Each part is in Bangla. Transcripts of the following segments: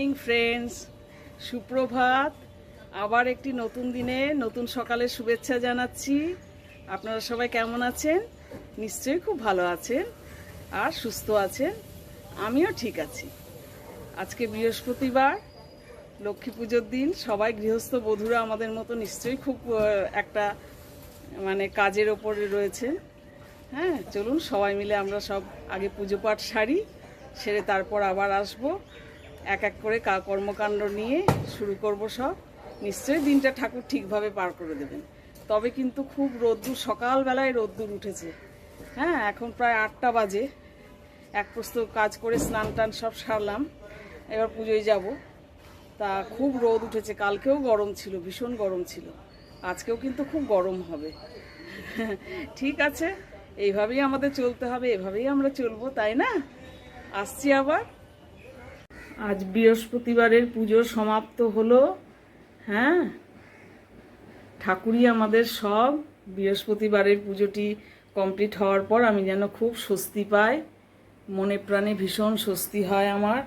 মর্নিং ফ্রেন্ডস, সুপ্রভাত। আবার একটি নতুন দিনে নতুন সকালের শুভেচ্ছা জানাচ্ছি। আপনারা সবাই কেমন আছেন? নিশ্চয়ই খুব ভালো আছেন আর সুস্থ আছেন। আমিও ঠিক আছি। আজকে বৃহস্পতিবার, লক্ষ্মী পুজোর দিন। সবাই গৃহস্থ বধূরা আমাদের মতো নিশ্চয়ই খুব একটা কাজের ওপরে রয়েছেন। হ্যাঁ, চলুন সবাই মিলে আমরা সব আগে পুজো পাঠ সারি, সেরে তারপর আবার আসব। এক এক করে কর্মকাণ্ড নিয়ে শুরু করব সব। নিশ্চয়ই দিনটা ঠাকুর ঠিকভাবে পার করে দেবেন। তবে কিন্তু খুব রোদ্দুর, সকালবেলায় রোদ্দুর উঠেছে। হ্যাঁ, এখন প্রায় 8টা বাজে। এক প্রস্ত কাজ করে স্নান টান সব সারলাম, এবার পুজোয় যাব। তা খুব রোদ উঠেছে। কালকেও গরম ছিল, ভীষণ গরম ছিল। আজকেও কিন্তু খুব গরম হবে। ঠিক আছে, এইভাবেই আমাদের চলতে হবে, এভাবেই আমরা চলবো, তাই না? আসছি আবার। আজ বৃহস্পতিবারের পুজো সমাপ্ত হলো। হ্যাঁ, ঠাকুরই আমাদের সব। বৃহস্পতিবারের পুজোটি কমপ্লিট হওয়ার পর আমি যেন খুব স্বস্তি পাই, মনে প্রাণে ভীষণ স্বস্তি হয় আমার,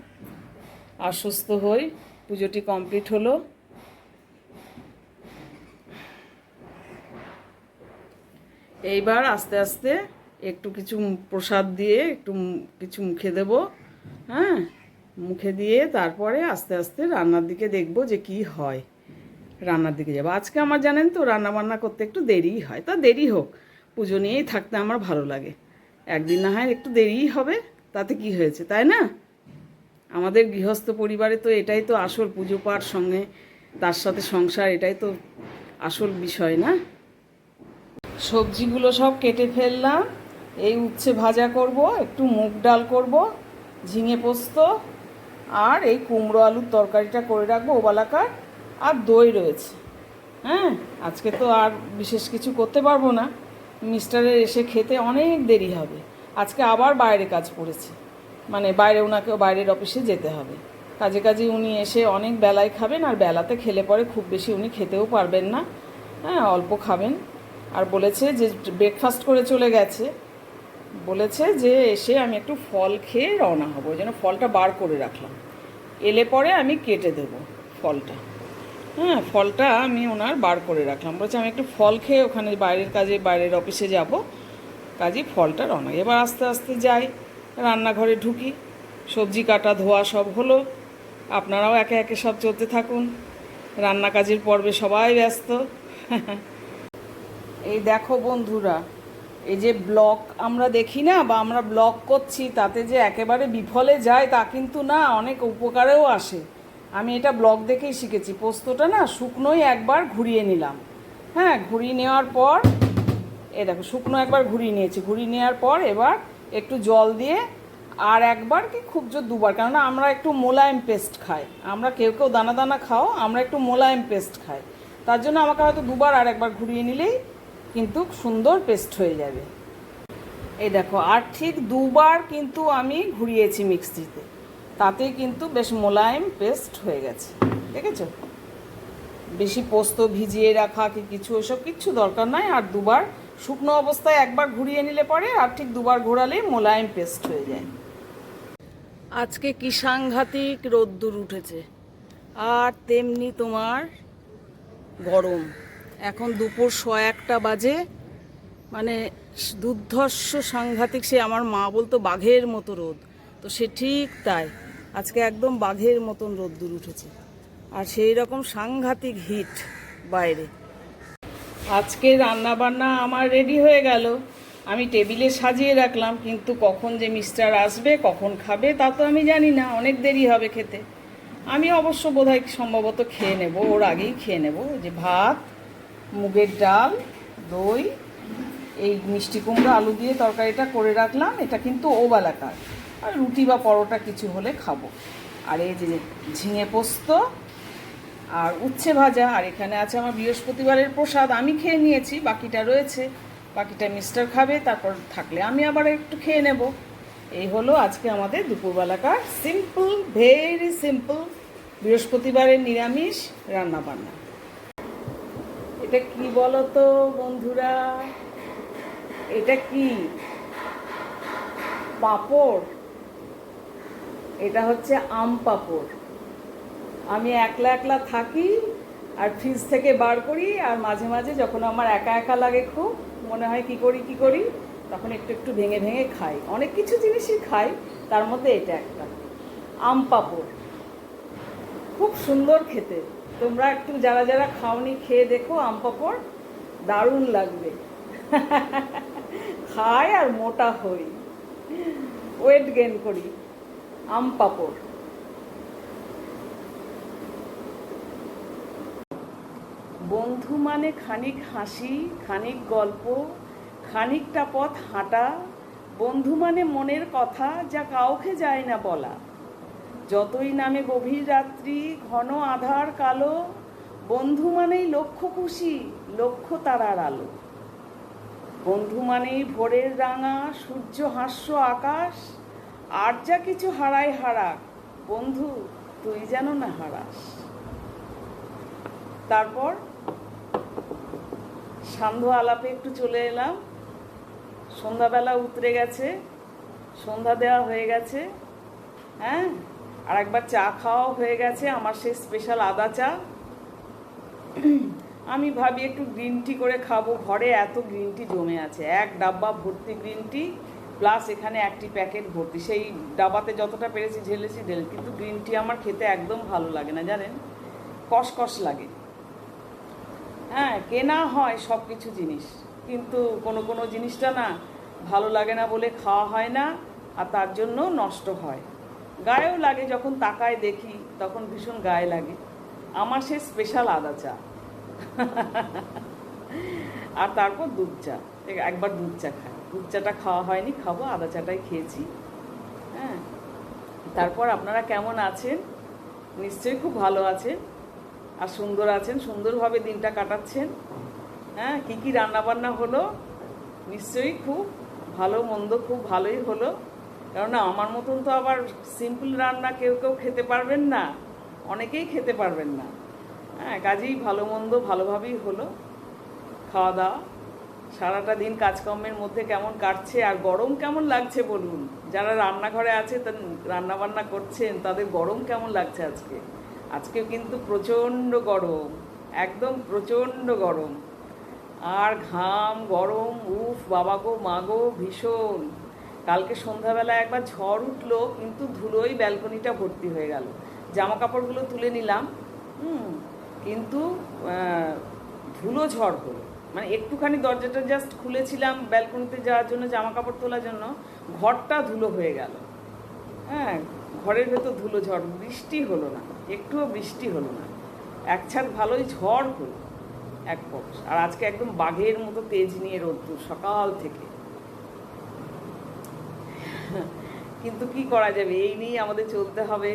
আশ্বস্ত হই। পুজোটি কমপ্লিট হলো। এইবার আস্তে আস্তে একটু কিছু প্রসাদ দিয়ে একটু কিছু মুখে দেব। হ্যাঁ, মুখে দিয়ে তারপরে আস্তে আস্তে রান্নার দিকে দেখব যে কি হয়। রান্নার দিকে যাবো। আজকে আমার জানেন তো রান্না বান্না করতে একটু দেরিই হয়। তা দেরি হোক, পুজো নিয়েই থাকতে আমার ভালো লাগে। একদিন না হয় একটু দেরিই হবে, তাতে কি হয়েছে, তাই না? আমাদের গৃহস্থ পরিবারে তো এটাই তো আসল, পুজো পাঠ সঙ্গে তার সাথে সংসার, এটাই তো আসল বিষয়, না? সবজিগুলো সব কেটে ফেললাম। এই উচ্ছে ভাজা করব, একটু মুগ ডাল করব, ঝিঙে পোস্ত, আর এই কুমড়ো আলুর তরকারিটা করে রাখবো ওবালাকার। আর দই রয়েছে। হ্যাঁ, আজকে তো আর বিশেষ কিছু করতে পারবো না। মিস্টারের এসে খেতে অনেক দেরি হবে। আজকে আবার বাইরে কাজ পড়েছে, বাইরে ওনাকেও বাইরের অফিসে যেতে হবে। কাজে কাজে উনি এসে অনেক বেলায় খাবেন, আর বেলাতে খেলে পরে খুব বেশি উনি খেতেও পারবেন না। হ্যাঁ, অল্প খাবেন। আর বলেছে যে ব্রেকফাস্ট করে চলে গেছে, বলেছে যে এসে আমি একটু ফল খেয়ে রওনা হবো, ওই জন্য ফলটা বার করে রাখলাম। এলে পরে আমি কেটে দেবো ফলটা। হ্যাঁ, ফলটা আমি ওনার বার করে রাখলাম। বলছে আমি একটু ফল খেয়ে ওখানে বাইরের কাজে, বাইরের অফিসে যাব, কাজেই ফলটা রওনা। এবার আস্তে আস্তে যাই, রান্নাঘরে ঢুকি। সবজি কাটা ধোয়া সব হলো। আপনারাও একে একে সব চলতে থাকুন। রান্না কাজের পর্বে সবাই ব্যস্ত। এই দেখো বন্ধুরা, এই যে ব্লগ আমরা দেখি না, বা আমরা ব্লগ করছি, তাতে যে একেবারে বিফলে যায় তা কিন্তু না, অনেক উপকারেও আসে। আমি এটা ব্লগ দেখেই শিখেছি। পোস্তটা না শুকনোই একবার ঘুরিয়ে নিলাম। হ্যাঁ, ঘুরিয়ে নেওয়ার পর দেখো শুকনো একবার ঘুরিয়ে নিয়েছি। ঘুরিয়ে নেওয়ার পর এবার একটু জল দিয়ে আর একবার কি খুব জোর দুবার, কেননা আমরা একটু মোলায়েম পেস্ট খাই। আমরা কেউ কেউ দানা দানা খাও, আমরা একটু মোলায়েম পেস্ট খাই। তার জন্য আমাকে হয়তো দুবার আর একবার ঘুরিয়ে নিলেই কিন্তু সুন্দর পেস্ট হয়ে যাবে। এই দেখো, আর ঠিক দুবার কিন্তু আমি ঘুরিয়েছি মিক্সিতে, তাতেই কিন্তু বেশ মোলায়েম পেস্ট হয়ে গেছে। দেখেছো? বেশি পোস্ত ভিজিয়ে রাখা কি কিছু ওইসব কিচ্ছু দরকার নাই। আর দুবার শুকনো অবস্থায় একবার ঘুরিয়ে নিলে পরে আর ঠিক দুবার ঘোরালেই মোলায়েম পেস্ট হয়ে যায়। আজকে কি সাংঘাতিক রোদ্দুর উঠেছে, আর তেমনি তোমার গরম। এখন দুপুর 1:15 বাজে। দুর্ধর্ষ সাংঘাতিক। সে আমার মা বলতো বাঘের মতো রোদ, তো সে ঠিক তাই। আজকে একদম বাঘের মতন রোদ্দুর উঠেছে, আর সেই রকম সাংঘাতিক হিট বাইরে। আজকে রান্না বান্না আমার রেডি হয়ে গেল, আমি টেবিলে সাজিয়ে রাখলাম, কিন্তু কখন যে মিস্টার আসবে, কখন খাবে তা তো আমি জানি না। অনেক দেরি হবে খেতে। আমি অবশ্য বোধহয় সম্ভবত খেয়ে নেব, ওর আগেই খেয়ে নেব। যে ভাত, মুগের ডাল, দই, এই মিষ্টি কুমড়ো আলু দিয়ে তরকারিটা করে রাখলাম। এটা কিন্তু ওবেলাকার, আর রুটি বা পরোটা কিছু হলে খাবো। আর এই যে ঝিঙে পোস্ত আর উচ্ছে ভাজা। আর এখানে আছে আমার বৃহস্পতিবারের প্রসাদ, আমি খেয়ে নিয়েছি, বাকিটা রয়েছে। বাকিটা মিস্টার খাবে, তারপর থাকলে আমি আবার একটু খেয়ে নেব। এই হলো আজকে আমাদের দুপুরবেলাকার সিম্পল, ভেরি সিম্পল বৃহস্পতিবারের নিরামিষ রান্নাবান্না। এটা কি বলো তো বন্ধুরা? এটা কি পাঁপড়? এটা হচ্ছে আম পাঁপড়। আমি একলা একলা থাকি আর ফ্রিজ থেকে বার করি, আর মাঝে মাঝে যখন আমার একা একা লাগে খুব মনে হয় কি করি তখন একটু একটু ভেঙে ভেঙে খাই। অনেক কিছু জিনিসই খাই, তার মধ্যে এটা একটা আম পাঁপড়, খুব সুন্দর খেতে। তোমরা একটু যারা যারা খাওনি খেয়ে দেখো, আম পাঁপড় দারুণ লাগবে। খাই আর মোটা হই, ওয়েট গেইন করি। আম পাঁপড়। বন্ধু মানে খানিক হাসি, খানিক গল্প, খানিকটা পথ হাঁটা। বন্ধু মানে মনের কথা যা কাউকে যায় না বলা। যতই নামে গভীর রাত্রি, ঘন আধার কালো, বন্ধু মানেই লক্ষ্য খুশি, লক্ষ্য তারার আলো। বন্ধু মানেই ভোরের রাঙা সূর্য হাস্য আকাশ। আর যা কিছু হারাই হারাক, বন্ধু তুই যেন না হারাস। তারপর সান্ধ্য আলাপে একটু চলে এলাম। সন্ধ্যাবেলা উতরে গেছে, সন্ধ্যা দেওয়া হয়ে গেছে। হ্যাঁ, আর একবার চা খাওয়াও হয়ে গেছে, আমার সেই স্পেশাল আদা চা। আমি ভাবি একটু গ্রিন টি করে খাবো। ঘরে এত গ্রিন টি জমে আছে, এক ডাব্বা ভর্তি গ্রিন টি, প্লাস এখানে একটি প্যাকেট ভর্তি। সেই ডাব্বাতে যতটা পেরেছি ঢেলেছি। কিন্তু গ্রিন টি আমার খেতে একদম ভালো লাগে না, জানেন, কষকষ লাগে। হ্যাঁ, কেনা হয় সব কিছু জিনিস, কিন্তু কোনো জিনিসটা না ভালো লাগে না বলে খাওয়া হয় না, আর তার জন্য নষ্ট হয়। গায়েও লাগে, যখন তাকায় দেখি তখন ভীষণ গায়ে লাগে। আমার সে স্পেশাল আদা চা। আর তারপর দুধ চা, একবার দুধ চা খাই। দুধ চাটা খাওয়া হয়নি, খাবো, আদা চাটাই খেয়েছি। হ্যাঁ, তারপর আপনারা কেমন আছেন? নিশ্চয়ই খুব ভালো আছেন আর সুন্দর আছেন, সুন্দরভাবে দিনটা কাটাচ্ছেন। হ্যাঁ, কী কী রান্নাবান্না হলো? নিশ্চয়ই খুব ভালো মন্দ খুব ভালোই হলো, কেননা আমার মতন তো আবার সিম্পল রান্না কেউ খেতে পারবেন না, অনেকেই খেতে পারবেন না। হ্যাঁ, কাজেই ভালো মন্দ ভালোভাবেই হলো। খাওয়া দাওয়া, সারাটা দিন কাজকর্মের মধ্যে কেমন কাটছে, আর গরম কেমন লাগছে বলুন। যারা রান্নাঘরে আছে, রান্নাবান্না করছেন, তাদের গরম কেমন লাগছে আজকে? আজকেও কিন্তু প্রচণ্ড গরম, একদম প্রচণ্ড গরম। আর ঘাম গরম, উফ বাবা গো মা গো, ভীষণ। কালকে সন্ধ্যাবেলা একবার ঝড় উঠলো, কিন্তু ধুলোই ব্যালকনিটা ভর্তি হয়ে গেল। জামা কাপড়গুলো তুলে নিলাম, কিন্তু ধুলো ঝড় হলো। মানে একটুখানি দরজাটা জাস্ট খুলেছিলাম ব্যালকনিতে যাওয়ার জন্য, জামা কাপড় তোলার জন্য, ঘরটা ধুলো হয়ে গেল। হ্যাঁ, ঘরের ভেতর ধুলো ঝড়, বৃষ্টি হলো না, একটুও বৃষ্টি হলো না। এক ছাড় ভালোই ঝড় হলো এক পক্ষ। আর আজকে একদম বাঘের মতো তেজ নিয়ে রোদ্দুর সকাল থেকে। কিন্তু কি করা যাবে, এই নিয়ে আমাদের চলতে হবে।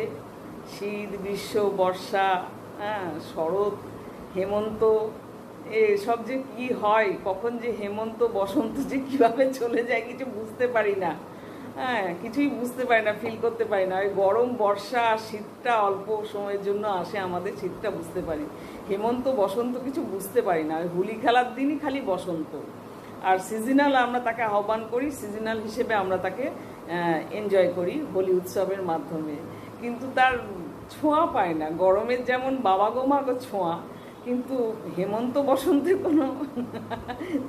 শীত, গ্রীষ্ম, বর্ষা, হ্যাঁ, শরৎ, হেমন্ত, এসব যে কি হয়, কখন যে হেমন্ত বসন্ত যে কীভাবে চলে যায় কিছু বুঝতে পারি না। হ্যাঁ, কিছুই বুঝতে পারি না, ফিল করতে পারি না। ওই গরম, বর্ষা আর শীতটা অল্প সময়ের জন্য আসে আমাদের, শীতটা বুঝতে পারি। হেমন্ত বসন্ত কিছু বুঝতে পারি না। ওই হোলি খেলার দিনই খালি বসন্ত। আর সিজনাল আমরা তাকে আহ্বান করি, সিজনাল হিসেবে আমরা তাকে এনজয় করি হোলি উৎসবের মাধ্যমে, কিন্তু তার ছোঁয়া পায় না। গরমের যেমন বাবা গো মা গো ছোঁয়া, কিন্তু হেমন্ত বসন্তের কোনো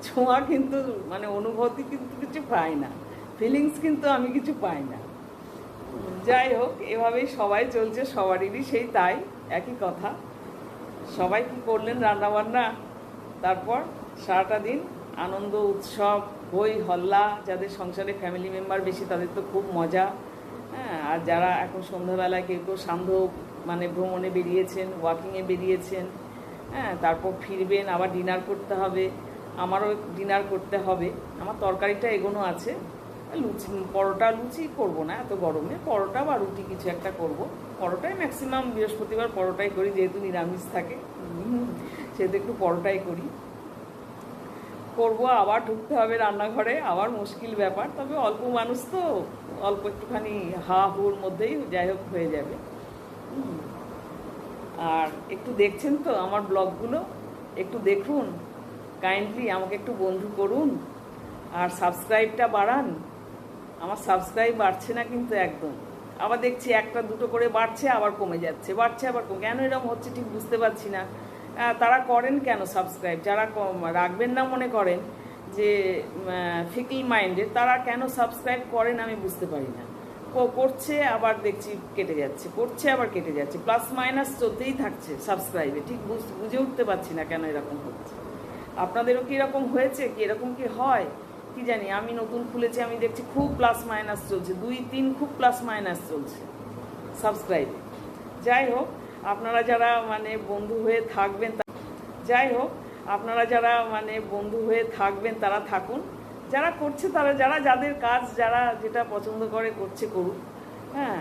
ছোঁয়া কিন্তু, মানে অনুভূতি কিন্তু কিছু পাই না, ফিলিংস কিন্তু আমি কিছু পাই না। যাই হোক, এভাবেই সবাই চলছে, সবারই সেই তাই, একই কথা। সবাই কি করলেন রান্নাবান্না, তারপর সারাটা দিন আনন্দ উৎসব হই হল্লা। যাদের সংসারে ফ্যামিলি মেম্বার বেশি তাদের তো খুব মজা। হ্যাঁ, আর যারা এখন সন্ধ্যাবেলায় কেউ সান্ধ্য মানে ভ্রমণে বেরিয়েছেন, ওয়াকিংয়ে বেরিয়েছেন, হ্যাঁ, তারপর ফিরবেন, আবার ডিনার করতে হবে। আমারও ডিনার করতে হবে। আমার তরকারিটা এগোনো আছে, লুচি পরোটা, লুচি করবো না এত গরমে, পরোটা বা রুটি কিছু একটা করব। পরোটাই ম্যাক্সিমাম, বৃহস্পতিবার পরোটাই করি, যেহেতু নিরামিষ থাকে সেহেতু একটু পরোটাই করি। করবো, আবার ঢুকতে হবে রান্নাঘরে, আবার মুশকিল ব্যাপার। তবে অল্প মানুষ তো, অল্প একটুখানি হা হুর মধ্যেই যাই হোক হয়ে যাবে। আর একটু দেখছেন তো আমার ব্লগগুলো, একটু দেখুন, কাইন্ডলি আমাকে একটু বন্ধু করুন, আর সাবস্ক্রাইবটা বাড়ান। আমার সাবস্ক্রাইব বাড়ছে না কিন্তু একদম। আবার দেখছি একটা দুটো করে বাড়ছে আবার কমে যাচ্ছে, বাড়ছে আবার কমে, কেন এরকম হচ্ছে ঠিক বুঝতে পারছি না। তারা করেন কেন সাবস্ক্রাইব? যারা রাখবেন না মনে করেন, যে ফিকল মাইন্ডের, তারা কেন সাবস্ক্রাইব করেন আমি বুঝতে পারি না। করছে আবার দেখছি কেটে যাচ্ছে, করছে আবার কেটে যাচ্ছে, প্লাস মাইনাস চলতেই থাকছে সাবস্ক্রাইবে, ঠিক বুঝে উঠতে পারছি না কেন এরকম হচ্ছে। আপনাদেরও কি এরকম হয়েছে? কি এরকম কি হয় কি জানি। আমি নতুন খুলেছি, আমি দেখছি খুব প্লাস মাইনাস চলছে, 2-3 খুব প্লাস মাইনাস চলছে সাবস্ক্রাইবে। যাই হোক, আপনারা যারা মানে বন্ধু হয়ে থাকবেন, যাই হোক আপনারা যারা মানে বন্ধু হয়ে থাকবেন তারা থাকুন, যারা করছে তারা, যাদের কাজ যারা যেটা পছন্দ করে করছে করুক। হ্যাঁ,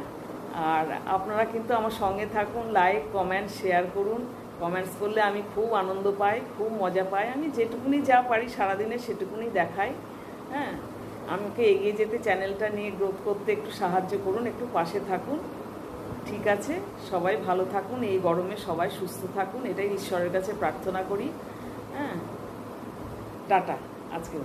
আর আপনারা কিন্তু আমার সঙ্গে থাকুন, লাইক কমেন্ট শেয়ার করুন। কমেন্টস করলে আমি খুব আনন্দ পাই, খুব মজা পাই। আমি যেটুকুনি যা পারি সারাদিনে সেটুকুনি দেখাই। হ্যাঁ, আমাকে এগিয়ে যেতে, চ্যানেলটা নিয়ে গ্রোথ করতে একটু সাহায্য করুন, একটু পাশে থাকুন। ঠিক আছে, সবাই ভালো থাকুন, এই গরমে সবাই সুস্থ থাকুন, এটাই ঈশ্বরের কাছে প্রার্থনা করি। হ্যাঁ, টাটা আজকে।